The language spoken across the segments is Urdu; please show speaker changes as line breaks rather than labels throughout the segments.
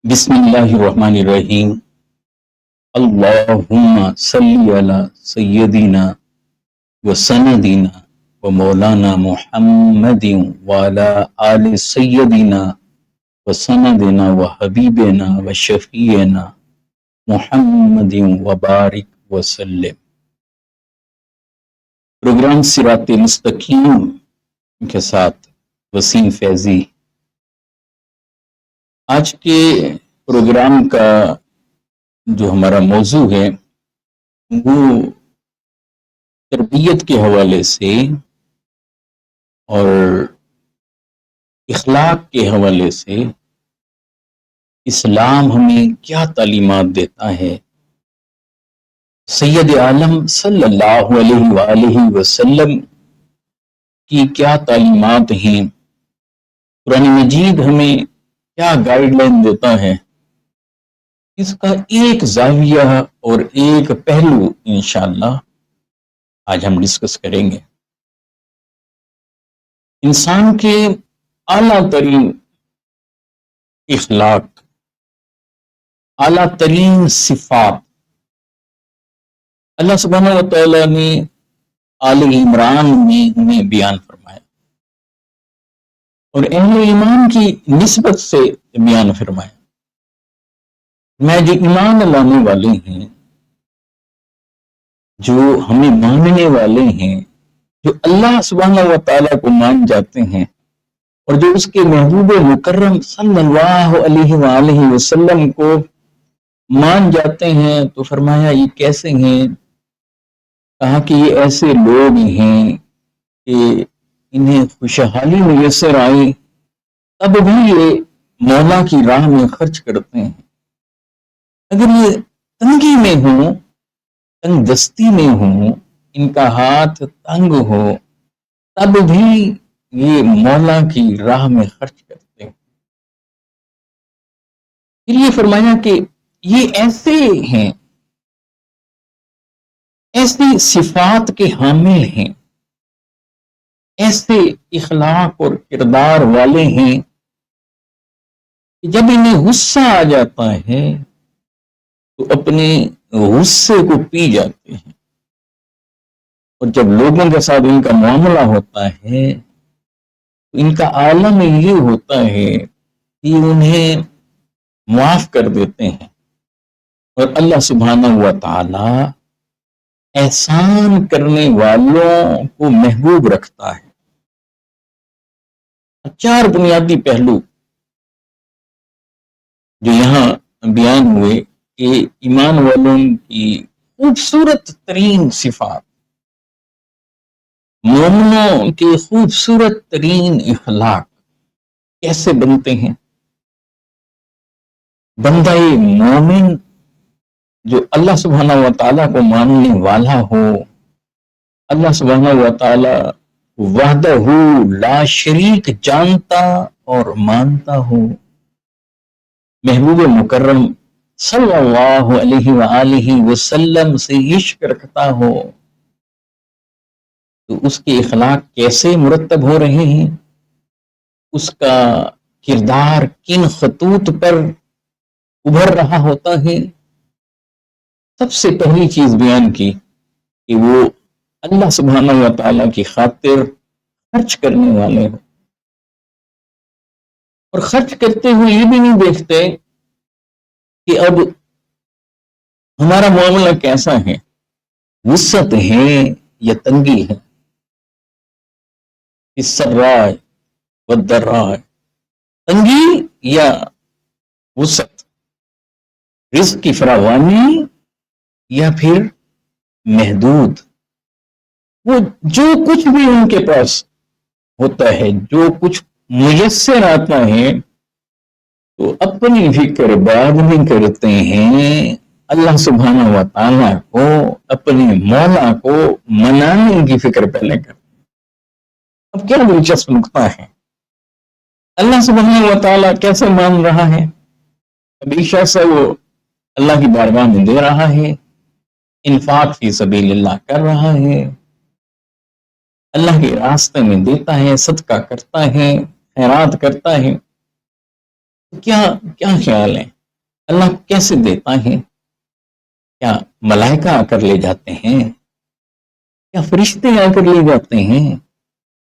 بسم اللہ الرحمن الرحیم۔ اللہم صلی علی سیدنا و سندنا و مولانا محمد وعلی آل سیدنا و سندنا و حبیبنا و شفیعنا محمد و بارک وسلم۔ پروگرام صراط مستقیم کے ساتھ وسیم فیضی۔ آج کے پروگرام کا جو ہمارا موضوع ہے وہ تربیت کے حوالے سے اور اخلاق کے حوالے سے اسلام ہمیں کیا تعلیمات دیتا ہے، سید عالم صلی اللہ علیہ وآلہ وسلم کی کیا تعلیمات ہیں، قرآن مجید ہمیں کیا گائیڈ لائن دیتا ہے، اس کا ایک زاویہ اور ایک پہلو انشاءاللہ آج ہم ڈسکس کریں گے۔ انسان کے اعلیٰ ترین اخلاق، اعلیٰ ترین صفات اللہ سبحانہ و تعالیٰ نے آل عمران میں ہمیں بیان فرمایا اور اہل ایمان کی نسبت سے بیان فرمایا۔ میں جو ایمان لانے والے ہیں، جو ہمیں ماننے والے ہیں، جو اللہ سبحانہ و تعالیٰ کو مان جاتے ہیں اور جو اس کے محبوب مکرم صلی اللہ علیہ وآلہ وسلم کو مان جاتے ہیں، تو فرمایا یہ کیسے ہیں؟ کہا کہ یہ ایسے لوگ ہیں کہ انہیں خوشحالی میسر آئی تب بھی یہ مولا کی راہ میں خرچ کرتے ہیں، اگر یہ تنگی میں ہوں، تنگ دستی میں ہوں، ان کا ہاتھ تنگ ہو تب بھی یہ مولا کی راہ میں خرچ کرتے ہیں۔ پھر یہ فرمایا کہ یہ ایسے ہیں، ایسی صفات کے حامل ہیں، ایسے اخلاق اور کردار والے ہیں کہ جب انہیں غصہ آ جاتا ہے تو اپنے غصے کو پی جاتے ہیں، اور جب لوگوں کے ساتھ ان کا معاملہ ہوتا ہے تو ان کا عالم یہ ہوتا ہے کہ انہیں معاف کر دیتے ہیں، اور اللہ سبحانہ و تعالی احسان کرنے والوں کو محبوب رکھتا ہے۔ چار بنیادی پہلو جو یہاں بیان ہوئے کہ ایمان والوں کی خوبصورت ترین صفات، مومنوں کے خوبصورت ترین اخلاق کیسے بنتے ہیں۔ بندہ مومن جو اللہ سبحانہ و تعالیٰ کو ماننے والا ہو، اللہ سبحانہ و تعالیٰ وحدہ لا شریک جانتا اور مانتا ہو، محبوب مکرم صلی اللہ علیہ وآلہ وسلم سے عشق رکھتا ہو، تو اس کے اخلاق کیسے مرتب ہو رہے ہیں، اس کا کردار کن خطوط پر ابھر رہا ہوتا ہے۔ سب سے پہلی چیز بیان کی کہ وہ اللہ سبحانہ و تعالیٰ کی خاطر خرچ کرنے والے ہو، اور خرچ کرتے ہوئے یہ بھی نہیں دیکھتے کہ اب ہمارا معاملہ کیسا ہے، وسعت ہے یا تنگی ہے، السراء والضراء، تنگی یا وسعت، رزق کی فراوانی یا پھر محدود۔ وہ جو کچھ بھی ان کے پاس ہوتا ہے، جو کچھ میسر آتا ہے، تو اپنی فکر بعد میں کرتے ہیں، اللہ سبحانہ و تعالیٰ کو، اپنے مولا کو منانے کی فکر پہلے کرتے ہیں۔ اب کیا دلچسپ نقطہ ہے، اللہ سبحانہ و تعالیٰ کیسے مان رہا ہے؟ ابھی شخص وہ اللہ کی بارگاہ میں دے رہا ہے، انفاق فی سبیل اللہ کر رہا ہے، اللہ کے راستے میں دیتا ہے، صدقہ کرتا ہے، خیرات کرتا ہے، کیا کیا خیال ہے؟ اللہ کیسے دیتا ہے؟ کیا ملائکہ آ کر لے جاتے ہیں؟ کیا فرشتے آ کر لے جاتے ہیں؟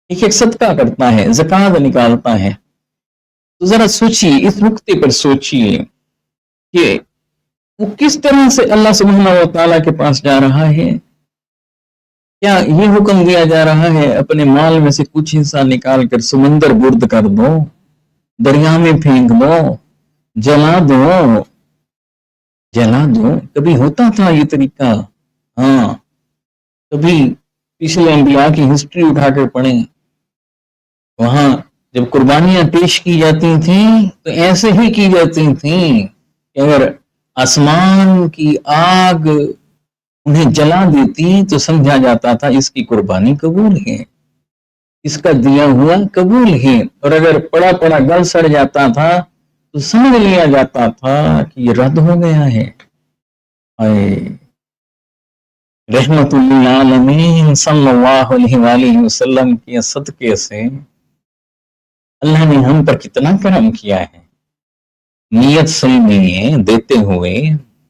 ایک ایک صدقہ کرتا ہے، زکوٰۃ نکالتا ہے. تو ذرا سوچیے، اس نقطے پر سوچیے کہ وہ کس طرح سے اللہ سبحانہ و تعالیٰ کے پاس جا رہا ہے. کیا یہ حکم دیا جا رہا ہے اپنے مال میں سے کچھ حصہ نکال کر سمندر برد کر دو، دریا میں پھینک دو، جلا دو؟ جلا دو کبھی ہوتا تھا یہ طریقہ؟ ہاں، کبھی پچھلے انبیاء کی ہسٹری اٹھا کر پڑھیں، وہاں جب قربانیاں پیش کی جاتی تھیں تو ایسے ہی کی جاتی تھیں کہ اگر آسمان کی آگ انہیں جلا دیتی تو سمجھا جاتا تھا اس کی قربانی قبول ہے، اس کا دیا ہوا قبول ہے، اور اگر پڑا پڑا گل سڑ جاتا تھا تو سمجھ لیا جاتا تھا کہ یہ رد ہو گیا ہے. رحمت للعالمین صلی اللہ علیہ وآلہ وسلم کے صدقے سے اللہ نے ہم پر کتنا کرم کیا ہے. نیت صحیح نہیں ہے دیتے ہوئے،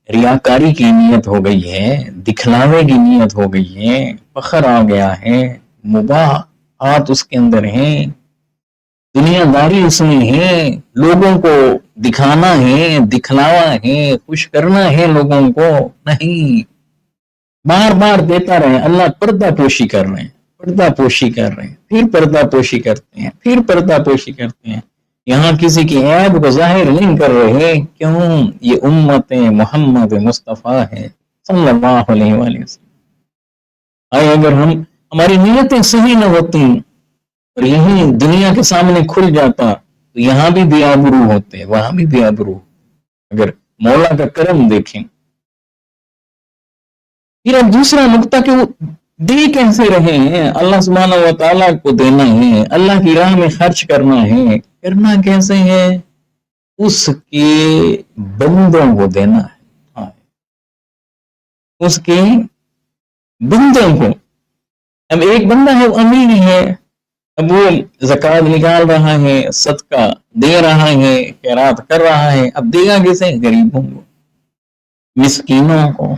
ریاکاری کی نیت ہو گئی ہے، دکھلاوے کی نیت ہو گئی ہے، فخر آ گیا ہے، مباحات اس کے اندر ہیں، دنیا داری اس میں ہے، لوگوں کو دکھانا ہے، دکھلاوا ہے، خوش کرنا ہے لوگوں کو. نہیں، بار بار دیتا رہے. اللہ پردہ پوشی کر رہے ہیں، پردہ پوشی کر رہے ہیں، پھر پردہ پوشی کرتے ہیں، پھر پردہ پوشی کرتے ہیں. یہاں کسی کی عیب کو ظاہر نہیں کر رہے. کیوں؟ یہ امت محمد مصطفیٰ ہے صلی اللہ علیہ وآلہ وسلم. اگر ہماری نیتیں صحیح نہ ہوتی اور یہی دنیا کے سامنے کھل جاتا تو یہاں بھی بے آبرو ہوتے، وہاں بھی بے آبرو. اگر مولا کا کرم دیکھیں. پھر اب دوسرا نقطہ کہ وہ دے کیسے رہے ہیں. اللہ سبحانہ و تعالیٰ کو دینا ہے، اللہ کی راہ میں خرچ کرنا ہے. کرنا کیسے ہے؟ اس کے بندوں کو دینا ہے. اس کے بندوں کو. اب ایک بندہ ہے وہ امیر ہے، اب وہ زکوٰۃ نکال رہا ہے، صدقہ دے رہا ہے، خیرات کر رہا ہے. اب دے گا کسے؟ غریبوں کو، مسکینوں کو،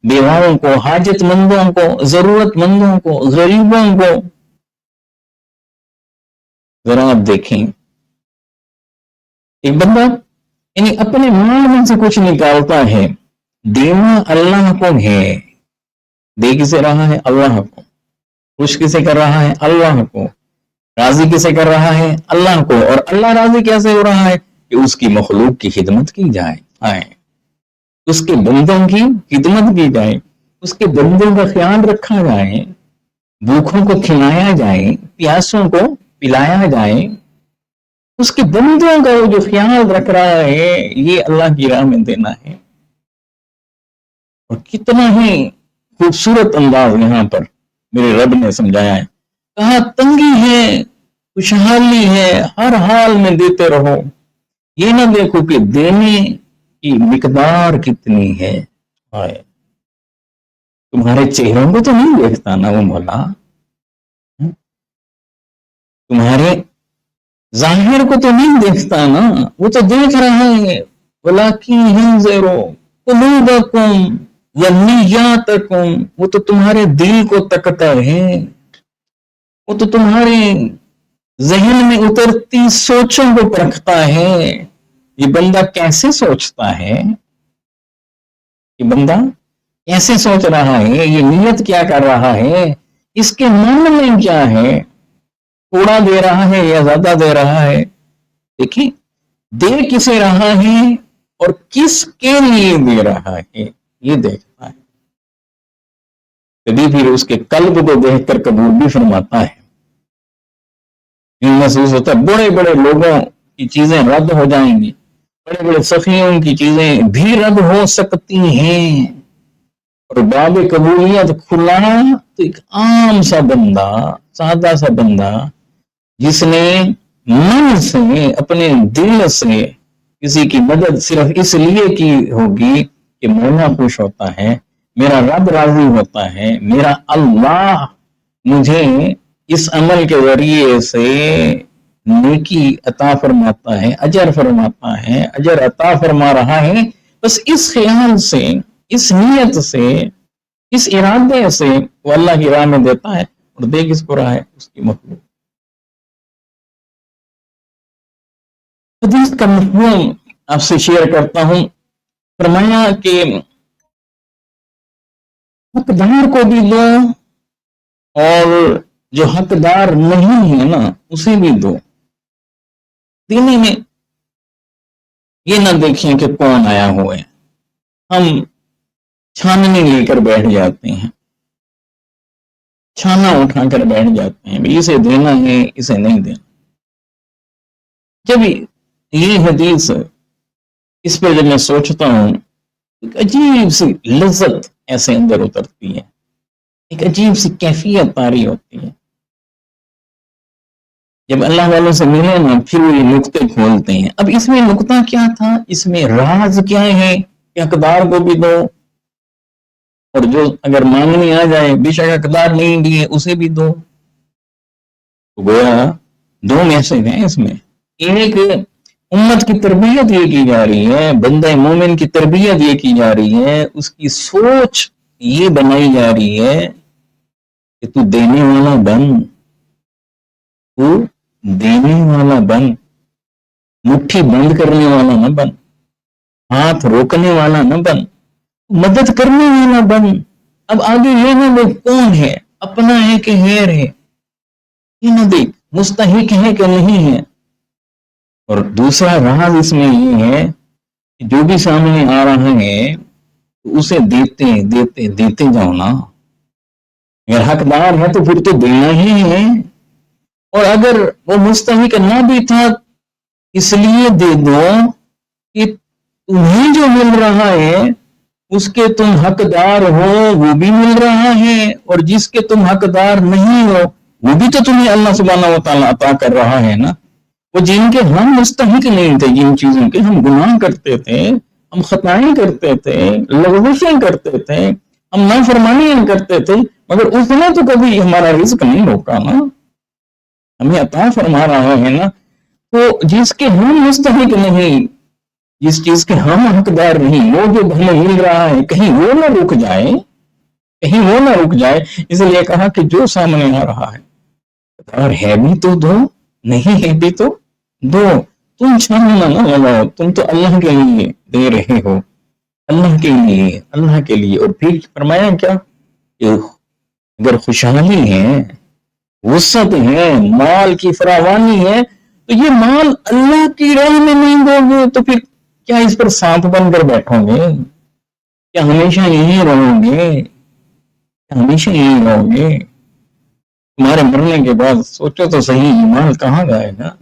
بیواؤں کو، حاجت مندوں کو، ضرورت مندوں کو، غریبوں کو. ذرا آپ دیکھیں، ایک بندہ یعنی اپنے مال میں سے کچھ نکالتا ہے. دینا اللہ کو ہے. دے کسے رہا ہے؟ اللہ کو. خوش کسے کر رہا ہے؟ اللہ کو. راضی کسے کر رہا ہے؟ اللہ کو. اور اللہ راضی کیسے ہو رہا ہے؟ کہ اس کی مخلوق کی خدمت کی جائے، اس کے بندوں کی خدمت کی جائے، اس کے بندوں کا خیال رکھا جائے، بھوکھوں کو کھلایا جائے، پیاسوں کو پلایا جائے. اس کے بندوں کا وہ جو خیال رکھ رہا ہے، یہ اللہ کی راہ میں دینا ہے. اور کتنا ہی خوبصورت انداز یہاں پر میرے رب نے سمجھایا ہے. کہاں تنگی ہے، خوشحالی ہے، ہر حال میں دیتے رہو. یہ نہ دیکھو کہ دینے کی مقدار کتنی ہے. تمہارے چہروں کو تو نہیں دیکھتا نا وہ مولا، تمہارے ظاہر کو تو نہیں دیکھتا نا، وہ تو دیکھ رہا ہے. وَلَكِنْ يَنْظُرُ قُلُوبَكُمْ وَنِيَّاتَكُمْ. وہ تو تمہارے دل کو تکتا ہے، وہ تو تمہارے ذہن میں اترتی سوچوں کو پرکھتا ہے. یہ بندہ کیسے سوچتا ہے، یہ بندہ کیسے سوچ رہا ہے، یہ نیت کیا کر رہا ہے، اس کے من میں کیا ہے، تھوڑا دے رہا ہے یا زیادہ دے رہا ہے. دیکھیں، دے کسے رہا ہے اور کس کے لیے دے رہا ہے، یہ دیکھتا ہے. کبھی پھر اس کے قلب کو دیکھ کر قبول بھی فرماتا ہے. محسوس ہوتا ہے بڑے بڑے لوگوں کی چیزیں رد ہو جائیں گی، بڑے بڑے سخیوں کی چیزیں بھی رد ہو سکتی ہیں، اور باب قبولیت کھلا تو ایک عام سا بندہ، سادہ سا بندہ، جس نے من سے، اپنے دل سے کسی کی مدد صرف اس لیے کی ہوگی کہ مولا خوش ہوتا ہے، میرا رب راضی ہوتا ہے، میرا اللہ مجھے اس عمل کے ذریعے سے نیکی عطا فرماتا ہے، اجر فرماتا ہے، اجر عطا فرما رہا ہے، بس اس خیال سے، اس نیت سے، اس ارادے سے وہ اللہ کی راہ میں دیتا ہے، اور دے کس کو رہا ہے؟ اس کی مخلوق۔ حدیث کا مفہوم آپ سے شیئر کرتا ہوں۔ فرمایا کہ حقدار کو بھی دو، اور جو حقدار نہیں ہے نا اسے بھی دو۔ دینے میں یہ نہ دیکھیں کہ کون آیا ہوا ہے، ہم چھاننے لے کر بیٹھ جاتے ہیں، چھانا اٹھا کر بیٹھ جاتے ہیں، اسے دینا ہے، اسے نہیں دینا۔ جب یہ حدیث، اس پہ جب میں سوچتا ہوں، ایک عجیب سی لذت ایسے اندر اترتی ہے، ایک عجیب سی کیفیت طاری ہوتی ہے۔ جب اللہ والوں سے ملے نا، پھر وہ یہ نقطے کھولتے ہیں۔ اب اس میں نقطہ کیا تھا، اس میں راز کیا ہے کہ حقدار کو بھی دو، اور جو اگر مانگنے آ جائے بے شک حقدار نہیں دیے اسے بھی دو۔ تو گویا دو میسج ہیں اس میں۔ ایک، امت کی تربیت یہ کی جا رہی ہے، بندہ مومن کی تربیت یہ کی جا رہی ہے، اس کی سوچ یہ بنائی جا رہی ہے کہ تو دینے والا بن، تو دینے والا بن، مٹھی بند کرنے والا نہ بن، ہاتھ روکنے والا نہ بن، مدد کرنے والا بن۔ اب آگے یہ نہ دیکھ کون ہے، اپنا ہے کہ غیر ہے، یہ نہ دیکھ مستحق ہے کہ نہیں ہے۔ اور دوسرا راز اس میں یہ ہے کہ جو بھی سامنے آ رہا ہے اسے دیتے دیتے دیتے جاؤ نا۔ اگر حقدار ہے تو پھر تو دینا ہی ہے، اور اگر وہ مستحق نہ بھی تھا اس لیے دے دو کہ تمہیں جو مل رہا ہے اس کے تم حقدار ہو، وہ بھی مل رہا ہے، اور جس کے تم حقدار نہیں ہو وہ بھی تو تمہیں اللہ سبحانہ و تعالیٰ عطا کر رہا ہے نا۔ وہ جن کے ہم مستحق نہیں تھے، جن چیزوں کے ہم گناہ کرتے تھے، ہم خطائیں کرتے تھے، لغزشیں کرتے تھے، ہم نافرمانیاں کرتے تھے، مگر اس نے تو کبھی ہمارا رزق نہیں روکا نا، ہمیں عطا فرما رہا ہے نا۔ تو جس کے ہم مستحق نہیں، جس چیز کے ہم حقدار نہیں، وہ جو ہمیں مل رہا ہے کہیں وہ نہ رک جائے، کہیں وہ نہ رک جائے۔ اس لیے کہا کہ جو سامنے آ رہا ہے اور ہے بھی تو دو، نہیں ہے بھی تو دو۔ تم چھاننا نہ لگاؤ، تم تو اللہ کے لیے دے رہے ہو، اللہ کے لیے، اللہ کے لیے۔ اور پھر فرمایا کیا کہ اگر خوشحالی ہے، وسعت ہے، مال کی فراوانی ہے، تو یہ مال اللہ کی راہ میں نہیں دو گے تو پھر کیا اس پر سانپ بن کر بیٹھو گے؟ کیا ہمیشہ یہی رہو گے؟ کیا ہمیشہ یہی رہو گے؟ تمہارے مرنے کے بعد سوچو تو صحیح، مال کہاں جائے گا؟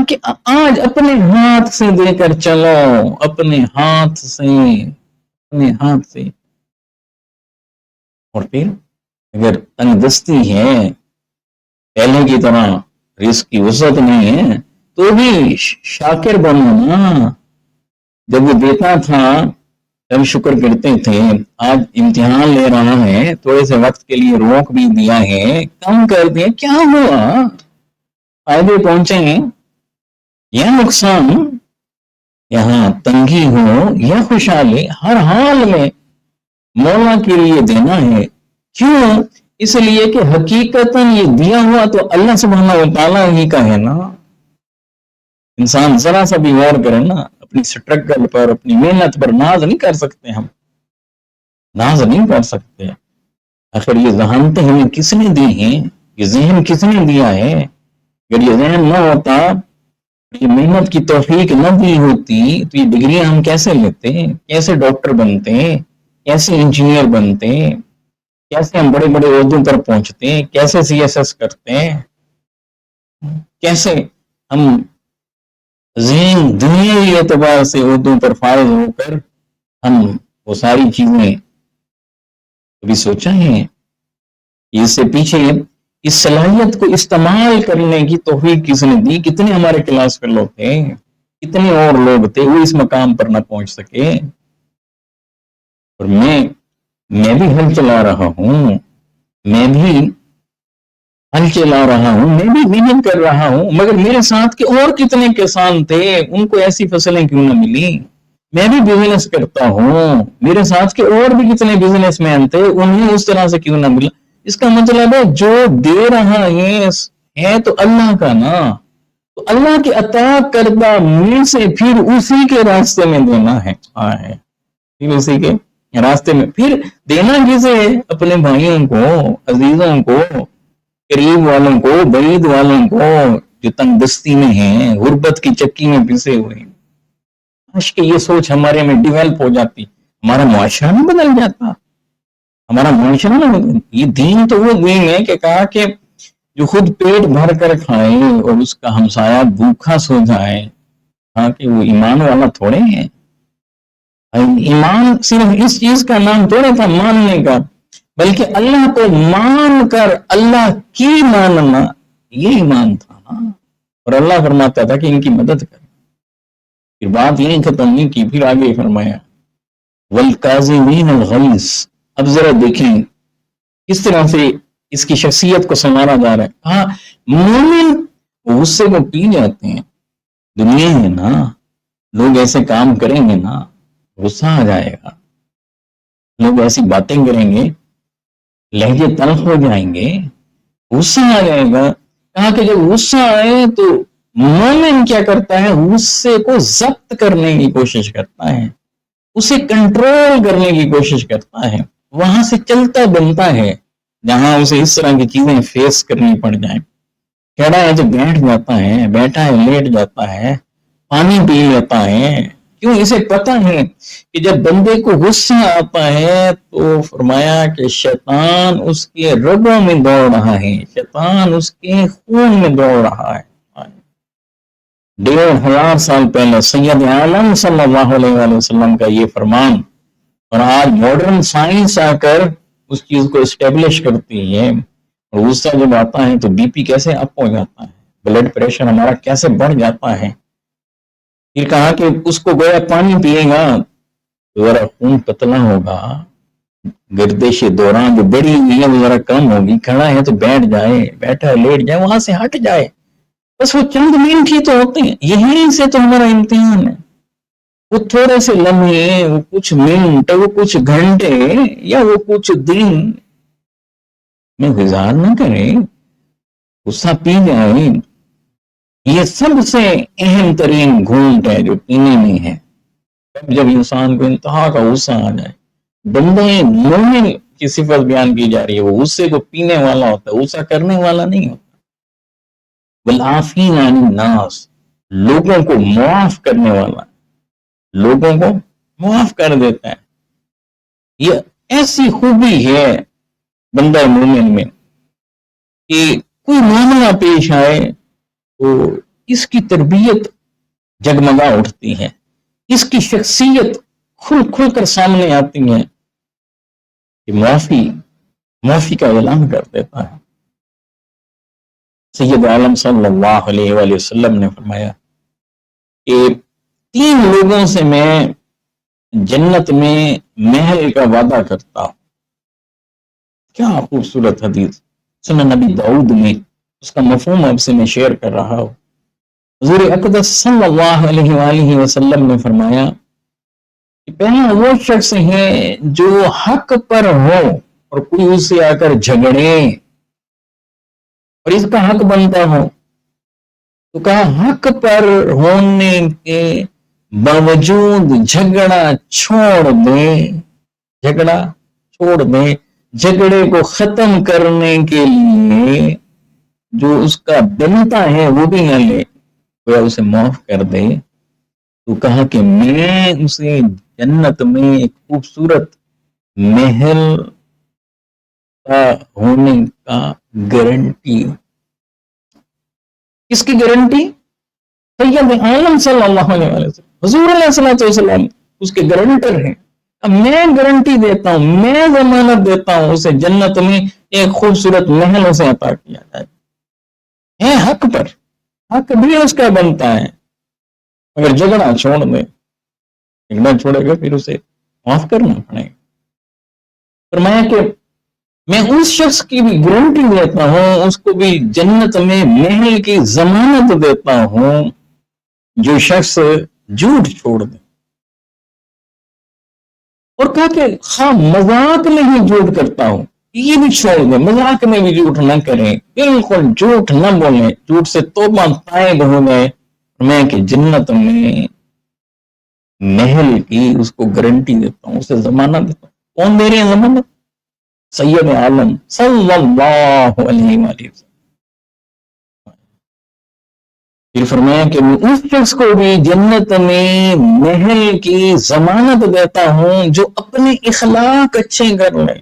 کہ آج اپنے ہاتھ سے دے کر چلو، اپنے ہاتھ سے، اپنے ہاتھ سے۔ اور پھر اگر تنگ دستی ہے، پہلے کی طرح رزق کی وسعت نہیں ہے، تو بھی شاکر بنو نا۔ جب وہ دیتا تھا تب شکر کرتے تھے، آج امتحان لے رہا ہے، تھوڑے سے وقت کے لیے روک بھی دیا ہے، کم کر دیا، کیا ہوا؟ فائدے پہنچے ہیں یا نقصان؟ یہاں تنگی ہو یا خوشحالی، ہر حال میں مولا کے لیے دینا ہے۔ کیوں؟ اس لیے کہ حقیقتاً یہ دیا ہوا تو اللہ سبحانہ و تعالیٰ ہی کا ہے نا۔ انسان ذرا سا بھی غور کرے نا، اپنی سٹرگل پر، اپنی محنت پر ناز نہیں کر سکتے، ہم ناز نہیں کر سکتے۔ آخر یہ ذہانتیں ہمیں کس نے دی ہیں؟ یہ ذہن کس نے دیا ہے؟ اگر یہ ذہن نہ ہوتا، یہ محنت کی توفیق نہ دی ہوتی، تو یہ ڈگریاں ہم کیسے لیتے، کیسے ڈاکٹر بنتے، کیسے انجینئر بنتے، کیسے ہم بڑے بڑے عہدوں پر پہنچتے، کیسے سی ایس ایس کرتے، کیسے ہم ذہن دنیاوی اعتبار سے عہدوں پر فائز ہو کر ہم وہ ساری چیزیں کبھی سوچا ہے؟ اس سے پیچھے اس صلاحیت کو استعمال کرنے کی توفیق کس نے دی؟ کتنے ہمارے کلاس فیلو تھے، کتنے اور لوگ تھے وہ اس مقام پر نہ پہنچ سکے۔ اور میں بھی ہل چلا رہا ہوں، میں بھی ہل چلا رہا ہوں، میں بھی محنت کر رہا ہوں، مگر میرے ساتھ کے اور کتنے کسان تھے، ان کو ایسی فصلیں کیوں نہ ملی؟ میں بھی بزنس کرتا ہوں، میرے ساتھ کے اور بھی کتنے بزنس مین تھے، انہیں اس طرح سے کیوں نہ ملا؟ اس کا مطلب ہے جو دے رہا ہے تو اللہ کا نا، تو اللہ کے عطا کردہ میں سے پھر اسی کے راستے میں دینا ہے، پھر اسی کے راستے میں پھر دینا کسے؟ اپنے بھائیوں کو، عزیزوں کو، قریب والوں کو، بعید والوں کو، جو تنگ دستی میں ہیں، غربت کی چکی میں پسے ہوئے ہیں۔ کاش کہ یہ سوچ ہمارے میں ڈیولپ ہو جاتی، ہمارا معاشرہ نہیں بدل جاتا، ہمارا معاشرہ نہ بدل۔ یہ دین تو وہ دین ہے کہ کہا کہ جو خود پیٹ بھر کر کھائے اور اس کا ہمسایہ بھوکا سو جائے، کہا کہ وہ ایمان والا تھوڑے ہیں۔ ایمان صرف اس چیز کا نام تھوڑا تھا ماننے کا، بلکہ اللہ کو مان کر اللہ کی ماننا، یہ ایمان تھا نا۔ اور اللہ فرماتا تھا کہ ان کی مدد کر۔ پھر بات یہیں ختم نہیں کی، پھر آگے فرمایا والکاظمین الغیظ۔ اب ذرا دیکھیں کس طرح سے اس کی شخصیت کو سنوارا جا رہا ہے۔ ہاں، مومن غصے کو پی جاتے ہیں، دنیا ہے نا، لوگ ایسے کام کریں گے نا، غصہ آ جائے گا، لوگ ایسی باتیں کریں گے، لہجے تلخ ہو جائیں گے، غصہ آ جائے گا۔ کہا کہ جب غصہ آئے تو مومن کیا کرتا ہے؟ غصے کو ضبط کرنے کی کوشش کرتا ہے، اسے کنٹرول کرنے کی کوشش کرتا ہے، وہاں سے چلتا بنتا ہے جہاں اسے اس طرح کی چیزیں فیس کرنی پڑ جائیں۔ کھڑا ہے تو بیٹھ جاتا ہے، بیٹھا ہے لیٹ جاتا ہے، پانی پی لیتا ہے۔ کیوں؟ اسے پتہ ہے کہ جب بندے کو غصہ آتا ہے تو فرمایا کہ شیطان اس کے رگوں میں دوڑ رہا ہے، شیطان اس کے خون میں دوڑ رہا ہے۔ 1500 سال پہلے سید عالم صلی اللہ علیہ وآلہ وسلم کا یہ فرمان، اور آج ماڈرن سائنس آ کر اس چیز کو اسٹیبلش کرتی ہے۔ اور غصہ جب آتا ہے تو بی پی کیسے اپ ہو جاتا ہے، بلڈ پریشر ہمارا کیسے بڑھ جاتا ہے۔ پھر کہا کہ اس کو گویا پانی پیے گا تو ذرا خون پتلا ہوگا، گردش دوران جو بڑی ہوئی ہے وہ ذرا کم ہوگی، کھڑا ہے تو بیٹھ جائے، بیٹھا ہے لیٹ جائے، وہاں سے ہٹ جائے، بس وہ چند منٹ ہی تو ہوتے ہیں، یہیں سے تو ہمارا امتحان ہے۔ وہ تھوڑے سے لمحے، وہ کچھ منٹ، وہ کچھ گھنٹے یا وہ کچھ دن میں گزار نہ کریں، غصہ پی جائے۔ یہ سب سے اہم ترین گھونٹ ہے جو پینے میں ہے، جب انسان کو انتہا کا غصہ آ جائے۔ بندے مومن کی صفت بیان کی جا رہی ہے، وہ غصے کو پینے والا ہوتا ہے، غصہ کرنے والا نہیں ہوتا۔ والعافین عن الناس، لوگوں کو معاف کرنے والا، لوگوں کو معاف کر دیتا ہے۔ یہ ایسی خوبی ہے بندہ مومن میں کہ کوئی معاملہ پیش آئے تو اس کی تربیت جگمگا اٹھتی ہے، اس کی شخصیت کھل کھل کر سامنے آتی ہے کہ معافی کا اعلان کر دیتا ہے۔ سید عالم صلی اللہ علیہ وآلہ وسلم نے فرمایا کہ 3 لوگوں سے میں جنت میں محل کا وعدہ کرتا ہوں۔ کیا خوبصورت حدیث، سنن نبی داؤد میں اس کا مفہوم اب سے میں شیئر کر رہا ہوں۔ حضور اقدس صلی اللہ علیہ وآلہ وسلم نے فرمایا کہ پہلا وہ شخص ہے جو حق پر ہو اور کوئی اس سے آ کر جھگڑے اور اس کا حق بنتا ہو، تو کہا حق پر ہونے کے باوجود جھگڑا چھوڑ دے، جھگڑا چھوڑ دے، جھگڑے کو ختم کرنے کے لیے جو اس کا بنتا ہے وہ بھی نہ لے، وہ اسے معاف کر دے، تو کہا کہ میں اسے جنت میں ایک خوبصورت محل کا ہونے کا گارنٹی۔ کس کی گارنٹی؟ سید عالم صلی اللہ علیہ وسلم، حضور علیہ السلام اس کے گارنٹر ہیں۔ اب میں گارنٹی دیتا ہوں، میں ضمانت دیتا ہوں، اسے جنت میں ایک خوبصورت محل اسے عطا کیا جائے۔ ہے حق پر، حق بھی اس کا بنتا ہے، اگر جھگڑا چھوڑ دے، جھگڑا چھوڑے گا پھر اسے معاف کرنا پڑے گا۔ فرمایا کہ میں اس شخص کی بھی گارنٹی دیتا ہوں، اس کو بھی جنت میں محل کی ضمانت دیتا ہوں جو شخص جھوٹ چھوڑ دے۔ اور کہا کہ ہاں مذاق میں ہی جھوٹ کرتا ہوں، یہ بھی چھوڑ دیں، مذاق میں بھی جھوٹ نہ کریں، بالکل جھوٹ نہ بولیں، جھوٹ سے توبہ طائب ہو گئے، میں کہ جنت میں محل کی اس کو گارنٹی دیتا ہوں، اسے ضمانت دیتا ہوں۔ کون دے رہے ہیں ضمانت؟ سید عالم صلی اللہ علیہ وسلم۔ پھر فرمایا کہ میں اس شخص کو بھی جنت میں محل کی ضمانت دیتا ہوں جو اپنے اخلاق اچھے کر لے،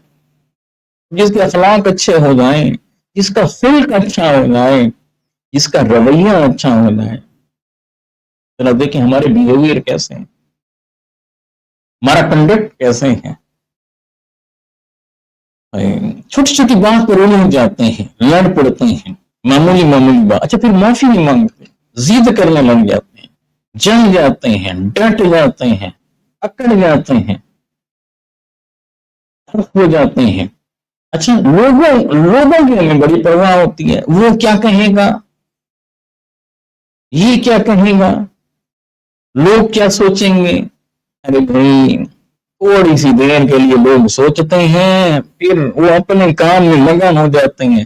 جس کے اخلاق اچھے ہو جائیں، جس کا خلق اچھا ہو جائے، جس کا رویہ اچھا ہو جائے۔ ذرا دیکھیں ہمارے بیہیویئر کیسے ہیں، ہمارا کنڈکٹ کیسے ہیں۔ چھوٹی چھوٹی بات پر رونے جاتے ہیں، لڑ پڑتے ہیں، معمولی بات، اچھا پھر معافی نہیں مانگتے، ضد کرنے لگ جاتے ہیں، جل جاتے ہیں، ڈٹ جاتے ہیں، اکڑ جاتے ہیں، ہو جاتے ہیں۔ اچھا لوگوں کی ہمیں بڑی پرواہ ہوتی ہے، وہ کیا کہے گا، یہ کیا کہے گا، لوگ کیا سوچیں گے۔ ارے بھائی تھوڑی سی دیر کے لیے لوگ سوچتے ہیں، پھر وہ اپنے کام میں مگن ہو جاتے ہیں۔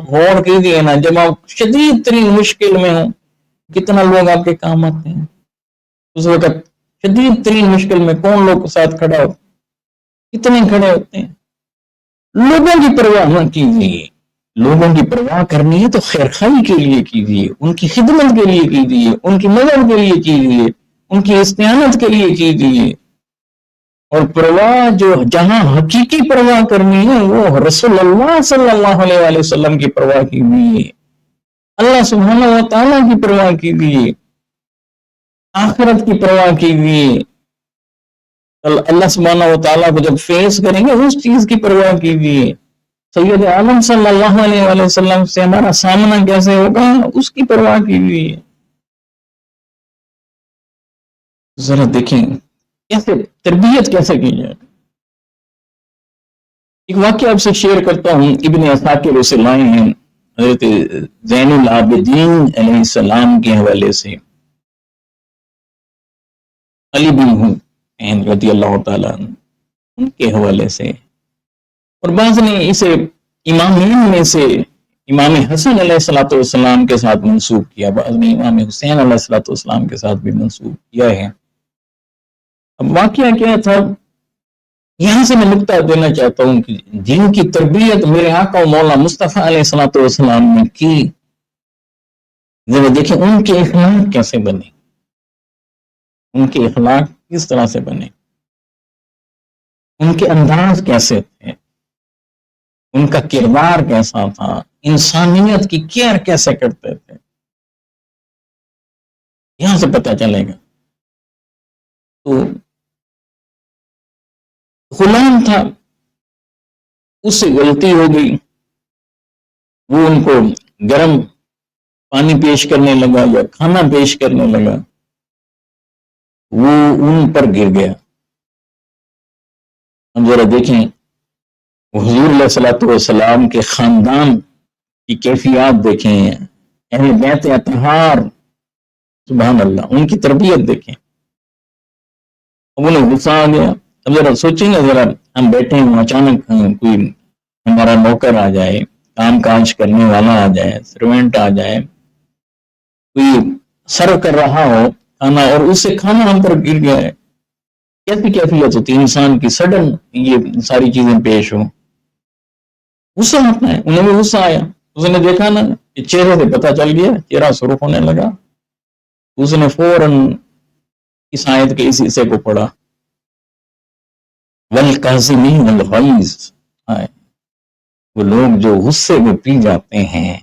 غور کیجیے نا، جب آپ شدید ترین مشکل میں ہوں کتنا لوگ آپ کے کام آتے ہیں، اس وقت شدید ترین مشکل میں کون لوگ ساتھ کھڑا ہو، کتنے کھڑے ہوتے ہیں۔ لوگوں کی پرواہ نہ کیجیے، لوگوں کی پرواہ کرنی ہے تو خیرخواہی کے لیے کیجیے، ان کی خدمت کے لیے کیجیے، ان کی مدد کے لیے کیجیے، ان کی استعانت کے لیے کیجیے۔ اور پرواہ جو جہاں حقیقی پرواہ کرنی ہے وہ رسول اللہ صلی اللہ علیہ وآلہ وسلم کی پرواہ کیجیے، اللہ سبحانہ و تعالیٰ کی پرواہ کیجیے، آخرت کی پرواہ کیجیے، اللہ سبحانہ و تعالیٰ کو جب فیس کریں گے اس چیز کی پرواہ کیجیے، سید عالم صلی اللہ علیہ وآلہ وسلم سے ہمارا سامنا کیسے ہوگا اس کی پرواہ کیجیے۔ ذرا دیکھیں کیسے تربیت کیسے کی جائے۔ ایک واقعہ آپ سے شیئر کرتا ہوں، ابن عساکر اسے لائے ہیں حضرت زین العابدین علیہ السلام کے حوالے سے، علی بن حسین رضی اللہ تعالیٰ ان کے حوالے سے، اور بعض نے اسے امامین میں سے امام حسن علیہ الصلوۃ والسلام کے ساتھ منسوب کیا، بعض نے امام حسین علیہ الصلوۃ والسلام کے ساتھ بھی منسوب کیا ہے۔ اب واقعہ کیا تھا، یہاں سے میں نقطہ دینا چاہتا ہوں کہ جن کی تربیت میرے آقا و مولا مصطفیٰ علیہ الصلوۃ والسلام نے کی، ذرا دیکھیں ان کے اخلاق کیسے بنے، ان کے اخلاق کس طرح سے بنے، ان کے انداز کیسے تھے، ان کا کردار کیسا تھا، انسانیت کی کیئر کیسے کرتے تھے، یہاں سے پتہ چلے گا۔ تو غلام تھا، اس سے غلطی ہو گئی، وہ ان کو گرم پانی پیش کرنے لگا یا کھانا پیش کرنے لگا، وہ ان پر گر گیا۔ ہم ذرا دیکھیں حضور علیہ الصلوۃ والسلام کے خاندان کی کیفیات دیکھیں، اہل بیت اطہار، سبحان اللہ، ان کی تربیت دیکھیں۔ اب انہیں غصہ آ گیا۔ اب ذرا سوچیں گے، ذرا ہم بیٹھے ہیں، اچانک کوئی ہمارا نوکر آ جائے، کام کاج کرنے والا آ جائے، سروینٹ آ جائے، کوئی سرو کر رہا ہو کھانا اور اس سے کھانا ہم پر گر گیا ہے، کیسی کیفیت ہوتی ہے انسان کی، سڈن یہ ساری چیزیں پیش ہوں، غصہ آتا ہے۔ انہیں بھی غصہ آیا، اس نے دیکھا نا کہ چہرے سے پتہ چل گیا، چہرہ سرخ ہونے لگا، اس نے فوراً اس آیت کے اس حصے کو پڑھا، وَالْقَاسِمِينَ الْغَيْظَ، وہ لوگ جو غصے میں پی جاتے ہیں۔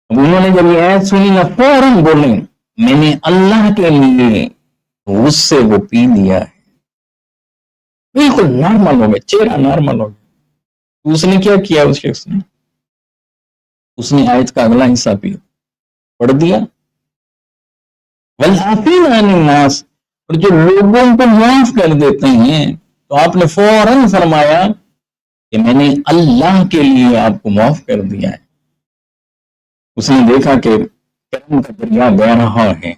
اب انہوں نے جب یہ آیت سنی نا فوراً بولے میں نے اللہ کے لیے غصے کو پی لیا ہے، بالکل نارمل ہو گئے، چہرہ نارمل ہو گیا۔ اس نے کیا کیا، اس شخص نے اس نے آیت کا اگلا حصہ پڑھ دیا، وَالْعَافِينَ عَنِ النَّاسِ، اور جو لوگوں کو معاف کر دیتے ہیں۔ تو آپ نے فوراً فرمایا کہ میں نے اللہ کے لیے آپ کو معاف کر دیا ہے. اس نے دیکھا کہ کرم کا دریا بہ رہا ہے.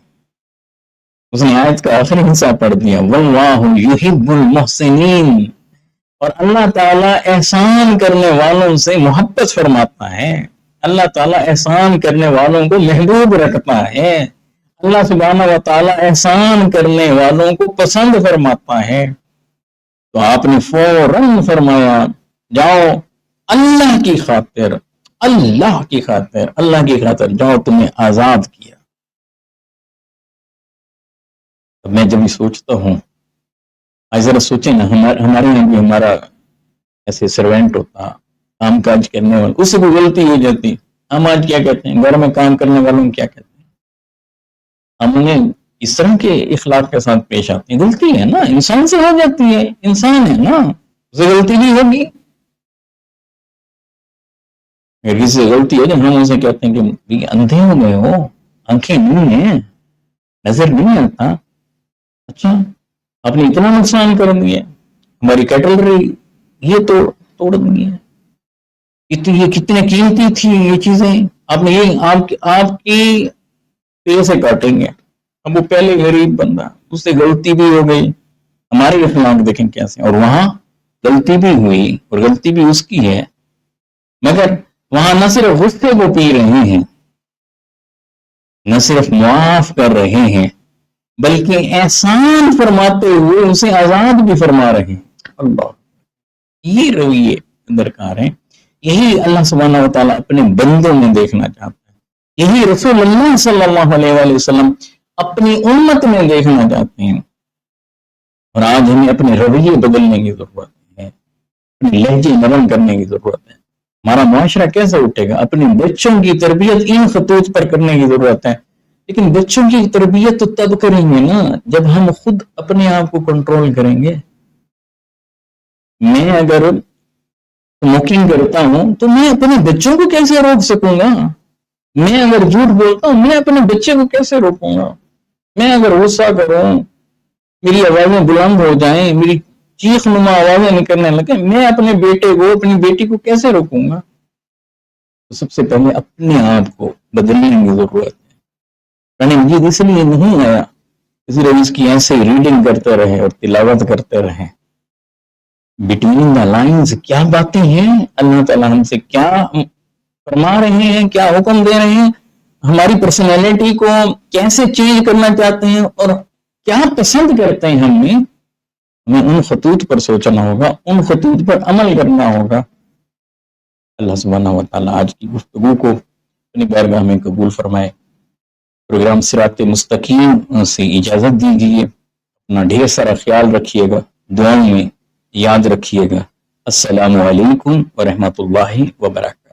اس نے آیت کا آخری حصہ پڑھ دیا واللہ یحب المحسنین، اور اللہ تعالیٰ احسان کرنے والوں سے محبت فرماتا ہے. اللہ تعالیٰ احسان کرنے والوں کو محبوب رکھتا ہے. اللہ سبحانہ و تعالیٰ احسان کرنے والوں کو پسند فرماتا ہے. تو آپ نے فوراً فرمایا جاؤ اللہ کی خاطر، اللہ کی خاطر، اللہ کی خاطر جاؤ، تمہیں آزاد کیا. اب میں جب یہ سوچتا ہوں، آج ذرا سوچیں نا، ہمارے یہاں بھی ہمارا ایسے سروینٹ ہوتا، کام کاج کرنے والا، اس سے کوئی غلطی ہو جاتی، ہم آج کیا کہتے ہیں؟ گھر میں کام کرنے والوں کو کیا کہتے ہیں؟ ہم انہیں اس طرح کے اخلاق کے ساتھ پیش آتے ہیں. غلطی ہے نا، انسان سے ہو جاتی ہے، انسان ہے نا، اسے غلطی بھی ہوگی. اگر کسی سے غلطی ہو جائے ہم اسے کہتے ہیں کہ اندھے ہو گئے ہو، آنکھیں نہیں ہیں، نظر نہیں آتا. اچھا آپ نے اتنا نقصان کر دیا، ہماری کیٹلری یہ تو توڑ دی ہے، یہ کتنے قیمتی تھی یہ چیزیں، آپ نے یہ آپ کی پے سے کاٹیں گے. اب وہ پہلے غریب بندہ، اس سے غلطی بھی ہو گئی. ہمارے اخلاق دیکھیں کیسے، اور وہاں غلطی بھی ہوئی اور غلطی بھی اس کی ہے، مگر وہاں نہ صرف غصے کو پی رہے ہیں، نہ صرف معاف کر رہے ہیں، بلکہ احسان فرماتے ہوئے اسے آزاد بھی فرما رہے ہیں. اللہ، یہ رویے درکار ہیں. یہی اللہ سبحانہ و تعالیٰ اپنے بندوں میں دیکھنا چاہتا ہے. یہی رسول اللہ صلی اللہ علیہ وآلہ وسلم اپنی امت میں دیکھنا چاہتے ہیں. اور آج ہمیں اپنے رویے بدلنے کی ضرورت ہے، اپنے لہجے نرم کرنے کی ضرورت ہے. ہمارا معاشرہ کیسے اٹھے گا؟ اپنے بچوں کی تربیت ان خطوط پر کرنے کی ضرورت ہے. لیکن بچوں کی تربیت تو تب کریں گے نا جب ہم خود اپنے آپ کو کنٹرول کریں گے. میں اگر اسموکنگ کرتا ہوں تو میں اپنے بچوں کو کیسے روک سکوں گا؟ میں اگر جھوٹ بولتا ہوں میں اپنے بچے کو کیسے روکوں گا؟ میں اگر غصہ کروں، میری آوازیں بلند ہو جائیں، میری چیخ نما آوازیں نکلنے لگے، میں اپنے بیٹے کو، اپنی بیٹی کو کیسے روکوں گا؟ تو سب سے پہلے اپنے آپ کو بدلنے کی ضرورت ہے. یعنی مجھے اس لیے نہیں آیا، اسی لیے اس کی ایسے ریڈنگ کرتے رہے اور تلاوت کرتے رہے. بٹوین دا لائنز کیا باتیں ہیں، اللہ تعالیٰ ہم سے کیا فرما رہے ہیں، کیا حکم دے رہے ہیں، ہماری پرسنالٹی کو کیسے چینج کرنا چاہتے ہیں اور کیا پسند کرتے ہیں. ہمیں ان خطوط پر سوچنا ہوگا، ان خطوط پر عمل کرنا ہوگا. اللہ سبحانہ و تعالیٰ آج کی گفتگو کو اپنی بارگاہ میں قبول فرمائے. پروگرام صراط مستقیم سے اجازت دیجیے. اپنا ڈھیر سارا خیال رکھیے گا، دعاؤں میں یاد رکھیے گا. السلام علیکم ورحمۃ اللہ وبرکاتہ.